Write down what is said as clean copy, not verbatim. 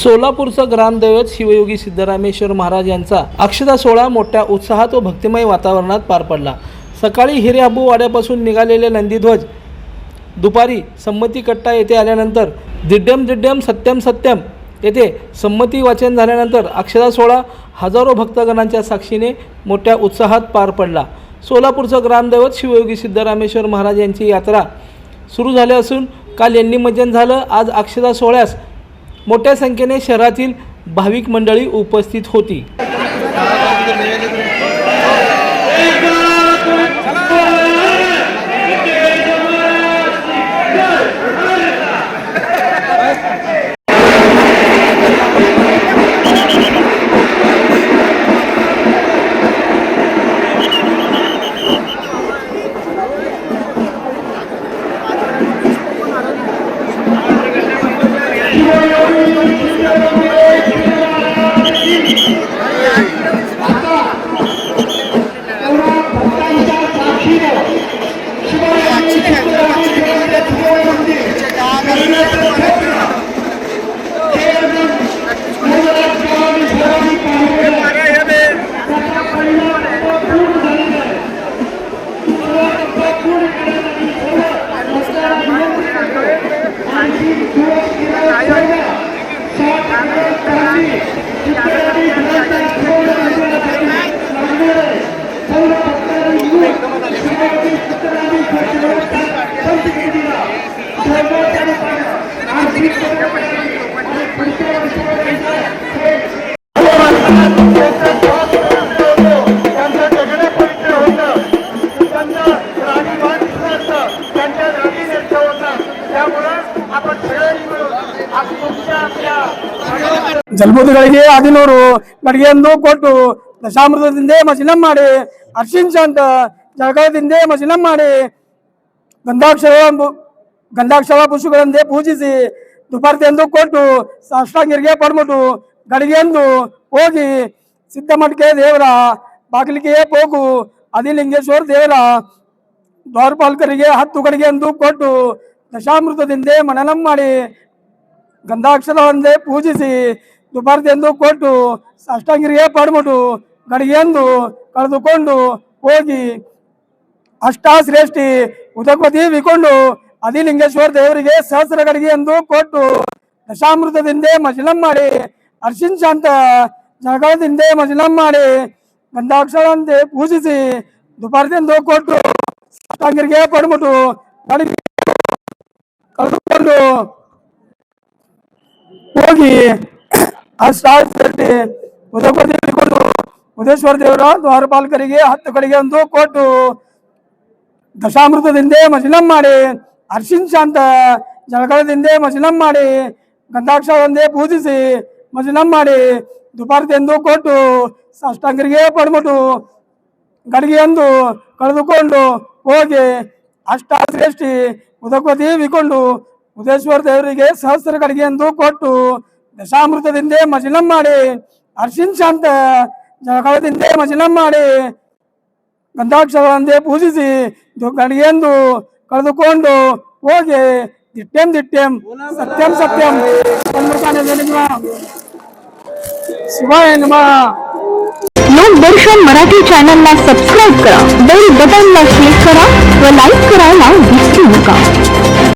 सोलापूरचं ग्रामदैवत शिवयोगी सिद्धरामेश्वर महाराज यांचा अक्षता सोहळा मोठ्या उत्साहात व भक्तिमय वातावरणात पार पडला। सकाळी हिरेहाबू वाड्यापासून निघालेले नंदीध्वज दुपारी संमती कट्टा येथे आल्यानंतर दिड्डम दिड्डम सत्यम सत्यम येथे संमती वाचन झाल्यानंतर अक्षता सोहळा हजारो भक्तगणांच्या साक्षीने मोठ्या उत्साहात पार पडला। सोलापूरचं ग्रामदैवत शिवयोगी सिद्धरामेश्वर महाराज यांची यात्रा सुरू झाली असून काल यांनी निमज्जन झालं। आज अक्षता सोहळ्यास मोठ्या संख्येने शहरातील भाविक मंडळी उपस्थित होती। ಜಲಬುದ್ಧಿಗಳಿಗೆ ಆದಿನವರು ಗಡಿಗೆಯನ್ನು ಕೊಟ್ಟು ದಶಾಮೃತದಿಂದೇ ಮಜಿನಂ ಮಾಡಿ ಅರ್ಶಿಂಚ ಅಂತ ಜಗದಿಂದೇ ಮಜಿನಂ ಮಾಡಿ ಗಂಧಾಕ್ಷರ ಪುಷ್ಪಗಳಂದೇ ಪೂಜಿಸಿ ದುಪಾರ್ತಿಯೆಂದು ಕೊಟ್ಟು ಸಾಷ್ಟಾಂಗರಿಗೆ ಪಡ್ಬಿಟ್ಟು ಗಡಿಗೆಯನ್ನು ಹೋಗಿ ಸಿದ್ದಮಠಕ್ಕೆ ದೇವರ ಬಾಗಿಲಿಗೆ ಹೋಗು ಆದಿಲಿಂಗೇಶ್ವರ ದೇವರ ದ್ವಾರಪಾಲಕರಿಗೆ 10 ಗಡಿಗೆಯನ್ನು ಕೊಟ್ಟು ದಶಾಮೃತದಿಂದೇ ಮನನಂ ಮಾಡಿ ಗಂಧಾಕ್ಷರವಂದೇ ಪೂಜಿಸಿ ದುಪಾರ್ತಿಯೆಂದು ಕೊಟ್ಟು ಸಾಷ್ಟಾಂಗರಿಗೆ ಪಡ್ಬಿಟ್ಟು ಗಡಿಗೆಯನ್ನು ಕಳೆದುಕೊಂಡು ಹೋಗಿ ಅಷ್ಟಾಶ್ರೇಷ್ಠಿ ಉದಕವತಿ ವಿಕೊಂಡು ಆದಿಲಿಂಗೇಶ್ವರ ದೇವರಿಗೆ ಸಹಸ್ರ ಗಡಿಗೆಯನ್ನು ಕೊಟ್ಟು ದಶಾಮೃತದಿಂದೇ ಮಜಲಂ ಮಾಡಿ ಅರ್ಶಿಂಚಾಂತ ಜಗಳದಿಂದೇ ಮಜಲಂ ಮಾಡಿ ಗಂಧಾಕ್ಷರವಂದೇ ಪೂಜಿಸಿ ದುಪಾರ್ತಿಯೆಂದು ಕೊಟ್ಟು ಸಾಷ್ಟಾಂಗರಿಗೆ ಪಡ್ಬಿಟ್ಟು ಗಡಿಗೆ ಕಳೆದುಕೊಂಡು ಹೋಗಿ ಅಷ್ಟಾಶ್ರೇಷ್ಠಿ ಉದಕವತಿ ವಿಕೊಂಡು ಉದೇಶ್ವರ ದೇವರ ದ್ವಾರಪಾಲಕರಿಗೆ 10 ಗಡಿಗೆಯನ್ನು ಕೊಟ್ಟು ದಶಾಮೃತದಿಂದೇ ಮಜಲಂ ಮಾಡಿ ಅರ್ಶಿಂಚಾಂತ ಜಳಗಳದಿಂದೇ ಮಜಲಂ ಮಾಡಿ ಗಂಧಾಕ್ಷರವಂದೇ ಪೂಜಿಸಿ ಮಜಲಂ ಮಾಡಿ ದುಪಾರ್ತಿಯೆಂದು ಕೊಟ್ಟು ಸಾಷ್ಟಾಂಗರಿಗೆ ಪಡ್ಬಿಟ್ಟು ಗಡಿಗೆಯನ್ನು ಕಳೆದುಕೊಂಡು ಹೋಗಿ ಅಷ್ಟಾಶ್ರೇಷ್ಠಿ ಉದಕವತಿ ವಿಕೊಂಡು ಉದೇಶ್ವರ ದೇವರಿಗೆ ಸಹಸ್ರ ಗಡಿಗೆಯನ್ನು ಕೊಟ್ಟು ದಶಾಮೃತದಿಂದೇ ಮಜಲಂ ಮಾಡಿ ಅರ್ಶಿಂಚಾಂತ ಜಳಗಳದಿಂದೇ ಮಜಲಂ ಮಾಡಿ ಗಂಧಾಕ್ಷರವಂದೇ ಪೂಜಿಸಿ ಗಡಿಗೆಯನ್ನು ಕಳೆದುಕೊಂಡು ಹೋಗಿ ದಿಟ್ಟೆಂ ದಿಟ್ಟೆಂ ಸತ್ಯಂ ಸತ್ಯಂ शिवाय नमः। लोकदर्शन मराठी चॅनलला सबस्क्राईब करा, बेल बटनला क्लिक करा व लाईक करायला विसरू नका।